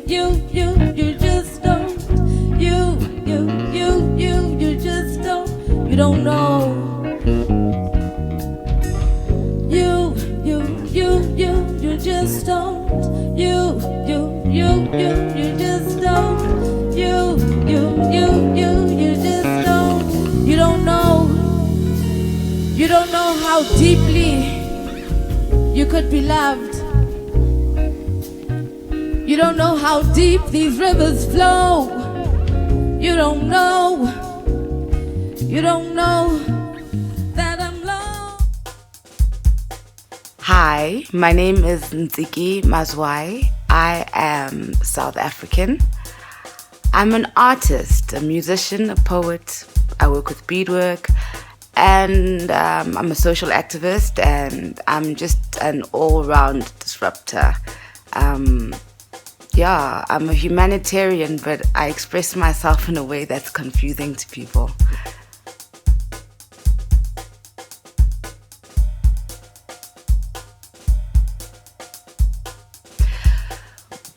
you just don't. You just don't. You don't know. You just don't. You just don't. You just don't. You don't know. You don't know how deeply you could be loved. You don't know how deep these rivers flow. You don't know. You don't know that I'm low. Hi, my name is Ntsiki Mazwai. I am South African. I'm an artist, a musician, a poet. I work with beadwork, and I'm a social activist, and I'm just an all-round disruptor. I'm a humanitarian, but I express myself in a way that's confusing to people.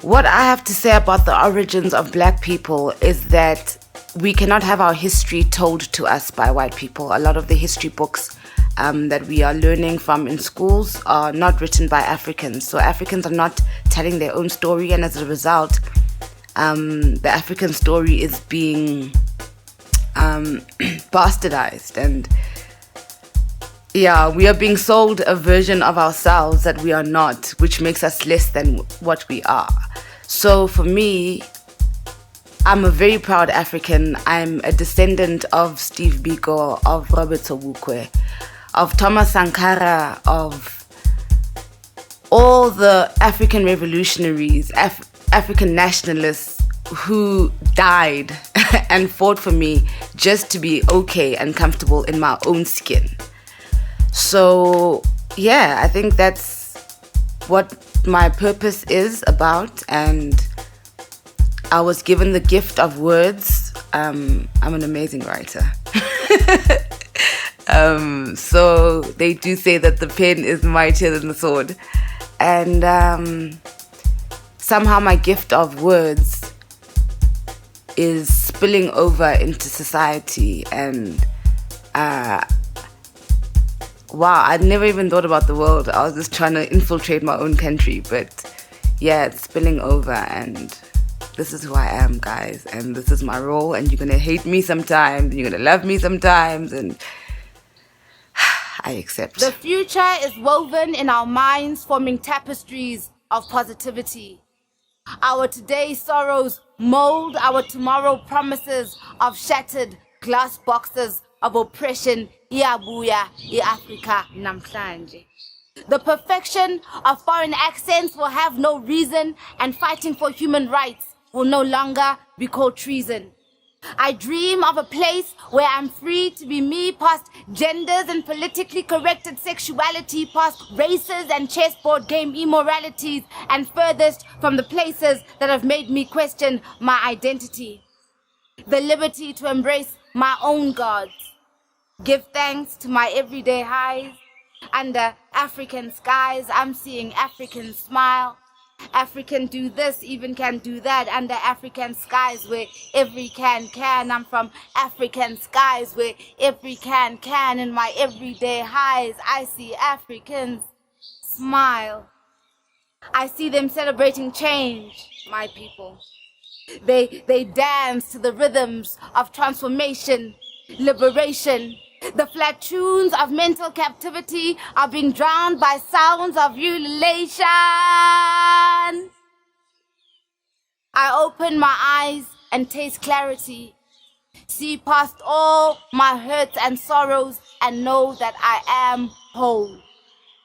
What I have to say about the origins of Black people is that we cannot have our history told to us by white people. A lot of the history books that we are learning from in schools are not written by Africans. So Africans are not telling their own story, and as a result, the African story is being bastardized. And we are being sold a version of ourselves that we are not, which makes us less than what we are. So for me, I'm a very proud African. I'm a descendant of Steve Biko, of Robert Sobukwe, of Thomas Sankara, of all the African revolutionaries, African nationalists who died and fought for me just to be okay and comfortable in my own skin. So, I think that's what my purpose is about, and I was given the gift of words. I'm an amazing writer. So they do say that the pen is mightier than the sword. And somehow my gift of words is spilling over into society. And I'd never even thought about the world. I was just trying to infiltrate my own country. But it's spilling over, and this is who I am, guys. And this is my role, and you're going to hate me sometimes, and you're going to love me sometimes, and I accept. The future is woven in our minds, forming tapestries of positivity. Our today's sorrows mold our tomorrow promises of shattered glass boxes of oppression. Iyabuya, Africa namhlanje. The perfection of foreign accents will have no reason, and fighting for human rights will no longer be called treason. I dream of a place where I'm free to be me, past genders and politically corrected sexuality, past races and chessboard game immoralities, and furthest from the places that have made me question my identity. The liberty to embrace my own gods. Give thanks to my everyday highs. Under African skies, I'm seeing Africans smile. African do this, even can do that. Under African skies where every can. I'm from African skies where every can. In my everyday highs, I see Africans smile. I see them celebrating change, my people. They dance to the rhythms of transformation, liberation. The flat tunes of mental captivity are being drowned by sounds of ululation. I open my eyes and taste clarity, see past all my hurts and sorrows, and know that I am whole.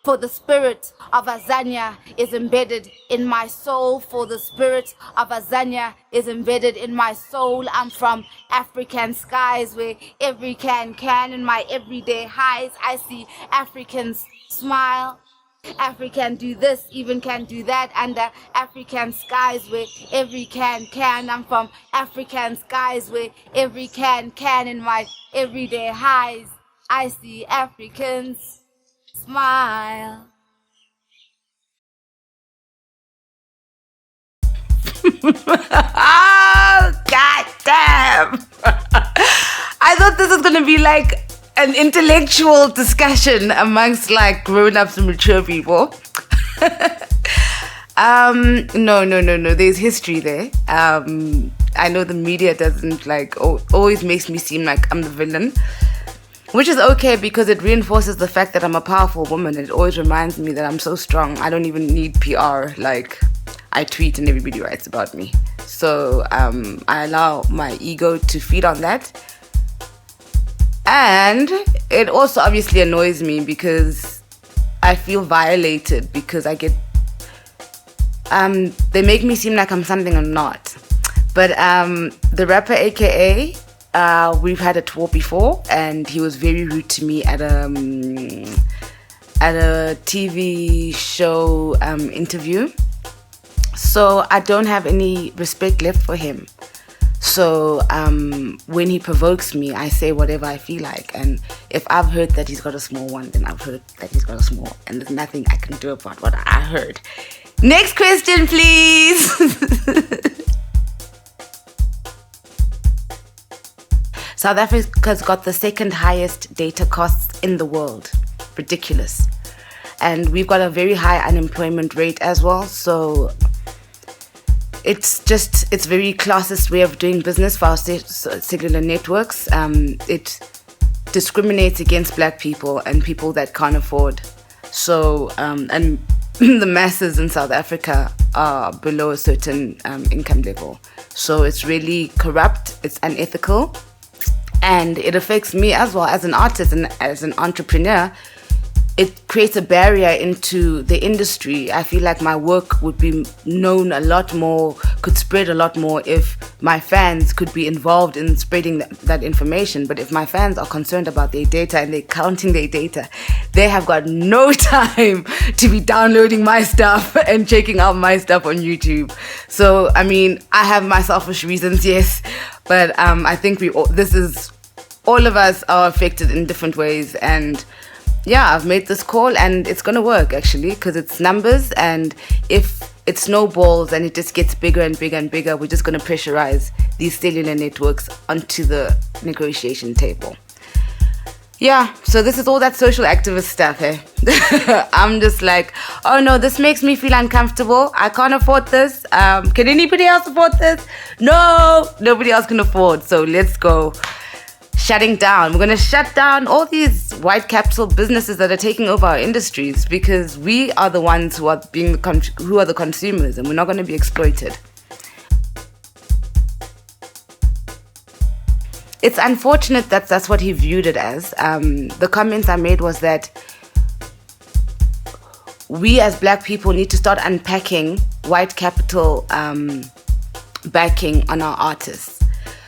For the spirit of Azania is embedded in my soul. For the spirit of Azania is embedded in my soul. I'm from African skies where every can. In my everyday highs, I see Africans smile. African do this, even can do that. Under African skies where every can. I'm from African skies where every can. In my everyday highs, I see Africans smile. Oh, god damn. I thought this was gonna be like an intellectual discussion amongst like grown-ups and mature people. No. There's history there. I know the media doesn't like always makes me seem like I'm the villain, which is okay because it reinforces the fact that I'm a powerful woman. It always reminds me that I'm so strong. I don't even need PR. Like, I tweet and everybody writes about me. So I allow my ego to feed on that. And it also obviously annoys me because I feel violated because I get they make me seem like I'm something I'm not. But the rapper AKA, we've had a tour before, and he was very rude to me at a TV show interview. So I don't have any respect left for him. So when he provokes me, I say whatever I feel like. And if I've heard that he's got a small one, then I've heard that he's got a small, and there's nothing I can do about what I heard. Next question, please. South Africa's got the second highest data costs in the world. Ridiculous. And we've got a very high unemployment rate as well. So it's very classist way of doing business for our cellular networks. It discriminates against black people and people that can't afford. So, and the masses in South Africa are below a certain income level. So it's really corrupt, it's unethical, and it affects me as well as an artist and as an entrepreneur. It creates a barrier into the industry. I feel like my work would be known a lot more, could spread a lot more if my fans could be involved in spreading that information. But if my fans are concerned about their data and they're counting their data, they have got no time to be downloading my stuff and checking out my stuff on YouTube. So, I mean, I have my selfish reasons, yes, but I think all of us are affected in different ways. And yeah, I've made this call and it's gonna work actually, because it's numbers, and if it snowballs and it just gets bigger and bigger and bigger, we're just gonna pressurize these cellular networks onto the negotiation table. Yeah, so this is all that social activist stuff, eh? I'm just like, oh no, this makes me feel uncomfortable. I can't afford this. Can anybody else afford this? No, nobody else can afford. So let's go. Shutting down. We're going to shut down all these white capital businesses that are taking over our industries, because we are the ones who are the consumers, and we're not going to be exploited. It's unfortunate that that's what he viewed it as. The comments I made was that we as black people need to start unpacking white capital backing on our artists.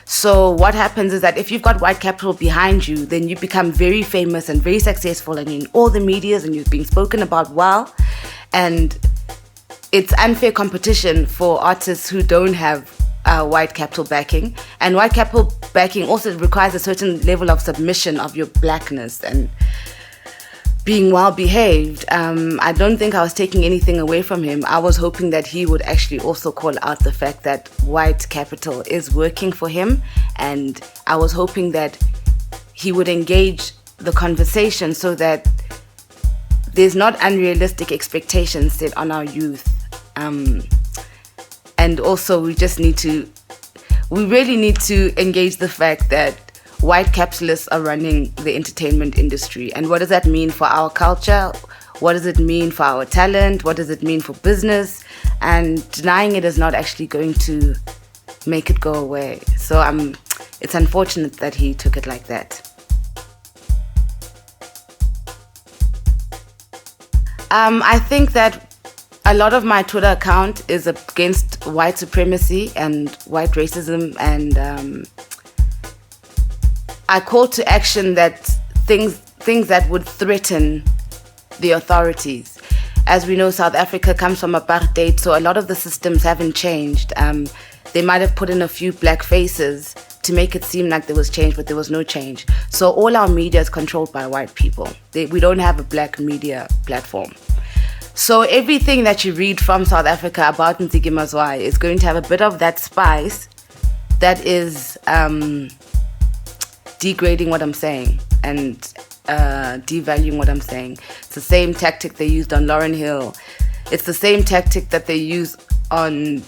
So what happens is that if you've got white capital behind you, then you become very famous and very successful, and in all the medias, and you've been spoken about well. And it's unfair competition for artists who don't have white capital backing. And white capital backing also requires a certain level of submission of your blackness and being well behaved. I don't think I was taking anything away from him. I was hoping that he would actually also call out the fact that white capital is working for him, and I was hoping that he would engage the conversation so that there's not unrealistic expectations set on our youth. And also we really need to engage the fact that white capitalists are running the entertainment industry. And what does that mean for our culture? What does it mean for our talent? What does it mean for business? And denying it is not actually going to make it go away. So it's unfortunate that he took it like that. I think that a lot of my Twitter account is against white supremacy and white racism, and I call to action that things that would threaten the authorities. As we know, South Africa comes from apartheid, so a lot of the systems haven't changed. They might have put in a few black faces to make it seem like there was change, but there was no change. So all our media is controlled by white people. We don't have a black media platform. So everything that you read from South Africa about Ntsiki Mazwai is going to have a bit of that spice that is degrading what I'm saying and devaluing what I'm saying. It's the same tactic they used on Lauryn Hill. It's the same tactic that they use on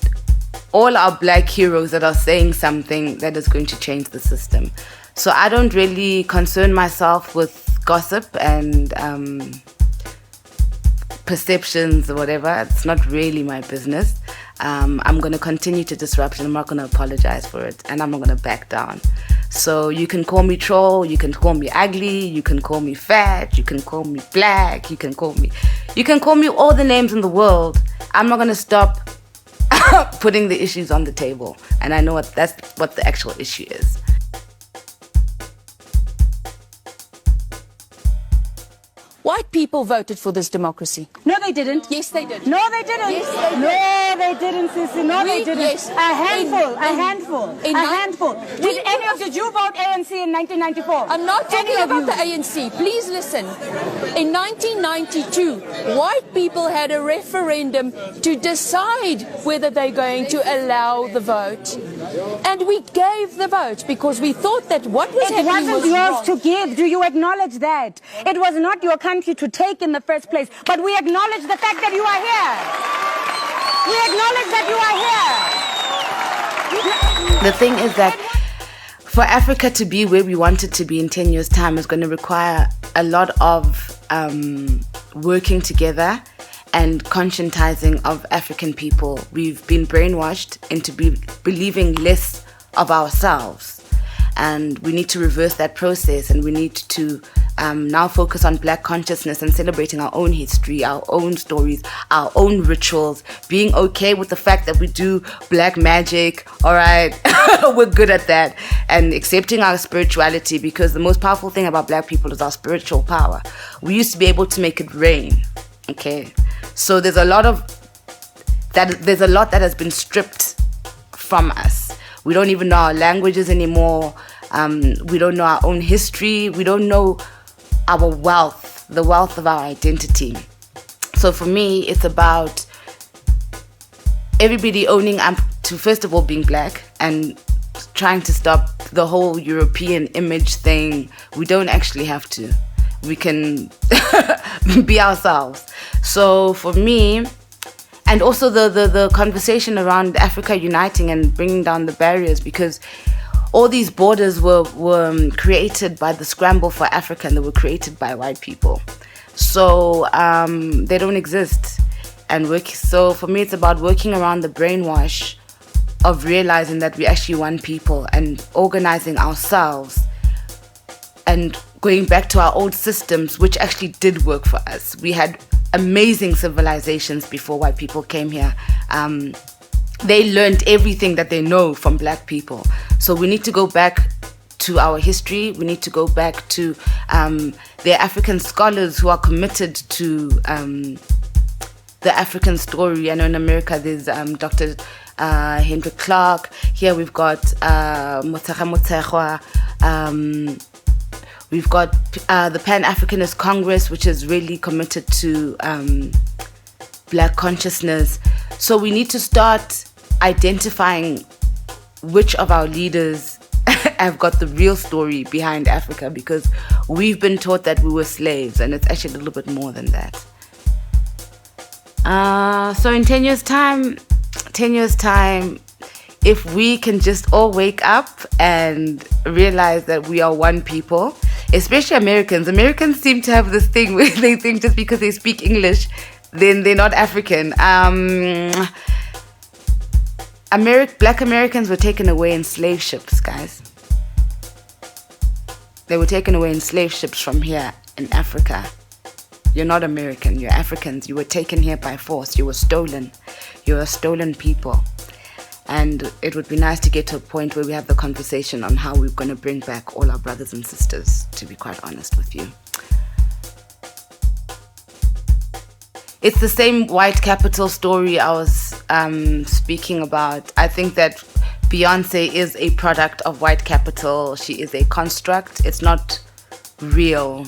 all our black heroes that are saying something that is going to change the system. So I don't really concern myself with gossip and perceptions or whatever. It's not really my business. I'm going to continue to disrupt and I'm not going to apologize for it, and I'm not going to back down. So you can call me troll, you can call me ugly, you can call me fat, you can call me black, you can call me all the names in the world. I'm not going to stop putting the issues on the table, and I know that's what the actual issue is. White people voted for this democracy. No, they didn't. Yes, they did. No, they didn't. Yes, they did. No, they didn't, Sissy. No, they didn't. Yes. A handful. Did you vote ANC in 1994? I'm not talking Any of about you? the ANC. Please listen. In 1992, white people had a referendum to decide whether they're going to allow the vote. And we gave the vote because we thought that what was It happening wasn't was yours wrong. to give. Do you acknowledge that? It was not your country to take in the first place. But we acknowledge the fact that you are here. We acknowledge that you are here. The thing is that for Africa to be where we want it to be in 10 years' time is going to require a lot of working together and conscientizing of African people. We've been brainwashed into believing less of ourselves, and we need to reverse that process, and we need to now focus on black consciousness and celebrating our own history, our own stories, our own rituals, being okay with the fact that we do black magic, all right, we're good at that, and accepting our spirituality, because the most powerful thing about black people is our spiritual power. We used to be able to make it rain, okay? So there's a lot that has been stripped from us. We don't even know our languages anymore. We don't know our own history. We don't know our wealth, the wealth of our identity. So for me, it's about everybody owning up to, first of all, being black and trying to stop the whole European image thing. We don't actually have to. We can be ourselves. So for me, and also the conversation around Africa uniting and bringing down the barriers, because all these borders were created by the scramble for Africa, and they were created by white people. So they don't exist. So for me, it's about working around the brainwash of realizing that we actually one people and organizing ourselves and going back to our old systems, which actually did work for us. We had amazing civilizations before white people came here. They learned everything that they know from black people. So we need to go back to our history. We need to go back to the African scholars who are committed to the African story. I know in America there's Dr. Henry Clark. Here we've got Motshekga Motshekga. We've got the Pan-Africanist Congress, which is really committed to black consciousness. So we need to start identifying which of our leaders have got the real story behind Africa, because we've been taught that we were slaves, and it's actually a little bit more than that. So in 10 years' time, if we can just all wake up and realize that we are one people, especially Americans. Americans seem to have this thing where they think just because they speak English, then they're not African. Black Americans were taken away in slave ships, guys. They were taken away in slave ships from here in Africa. You're not American, you're Africans. You were taken here by force. You were stolen. You're a stolen people. And it would be nice to get to a point where we have the conversation on how we're going to bring back all our brothers and sisters, to be quite honest with you. It's the same white capital story I was speaking about. I think that Beyonce is a product of white capital. She is a construct. It's not real.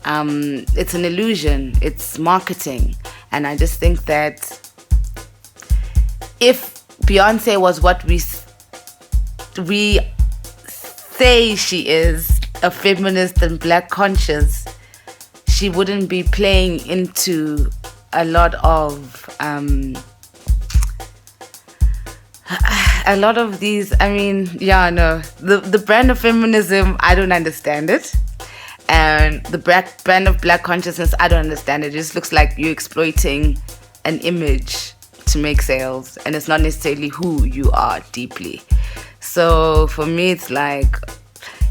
It's an illusion. It's marketing. And I just think that if Beyonce was what we say she is, a feminist and black conscious, she wouldn't be playing into a lot of these. I mean, the brand of feminism, I don't understand it. And the brand of black consciousness, I don't understand it. It just looks like you're exploiting an image to make sales, and it's not necessarily who you are deeply. So for me, it's like,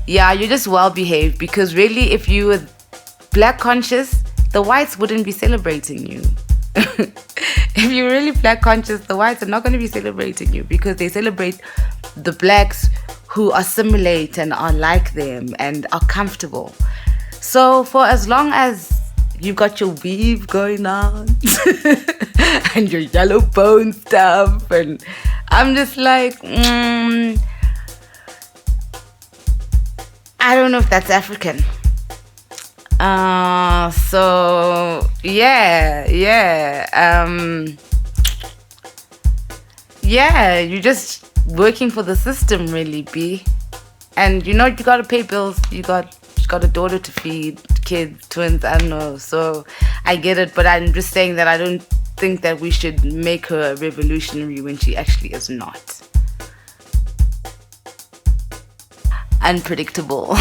yeah, you're just well behaved, because really, if you were black conscious, the whites wouldn't be celebrating you. If you're really black conscious, the whites are not going to be celebrating you, because they celebrate the blacks who assimilate and are like them and are comfortable. So for as long as you've got your weave going on and your yellow bone stuff, and I'm just like, I don't know if that's African. So yeah, you're just working for the system, really, B. And you gotta pay bills. You got a daughter to feed, kids, twins, I don't know. So I get it, but I'm just saying that I don't think that we should make her a revolutionary when she actually is not. Unpredictable.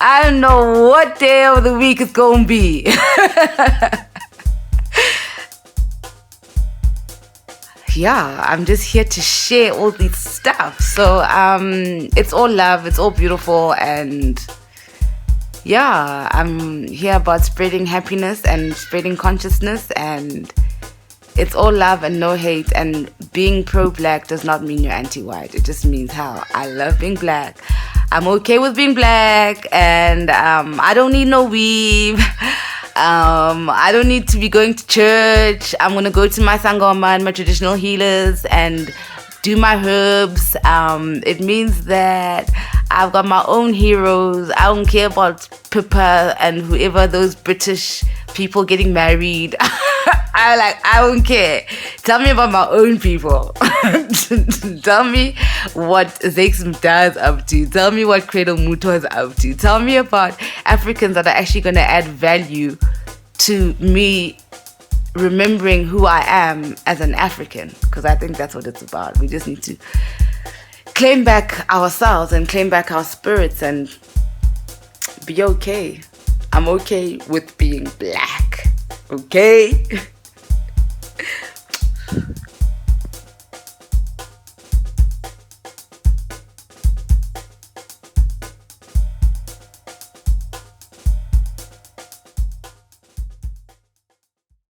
I don't know what day of the week it's gonna be. Yeah, I'm just here to share all this stuff. So it's all love, it's all beautiful, and yeah, I'm here about spreading happiness and spreading consciousness, and it's all love and no hate. And being pro-black does not mean you're anti-white. It just means how I love being black. I'm okay with being black, and I don't need no weave. I don't need to be going to church. I'm gonna go to my sangoma and my traditional healers and do my herbs. It means that I've got my own heroes. I don't care about Pippa and whoever those British people getting married. I don't care. Tell me about my own people. Tell me what Zakes Mda is up to. Tell me what Credo Muto is up to. Tell me about Africans that are actually going to add value to me remembering who I am as an African. Because I think that's what it's about. We just need to claim back ourselves and claim back our spirits and be okay. I'm okay with being black. Okay?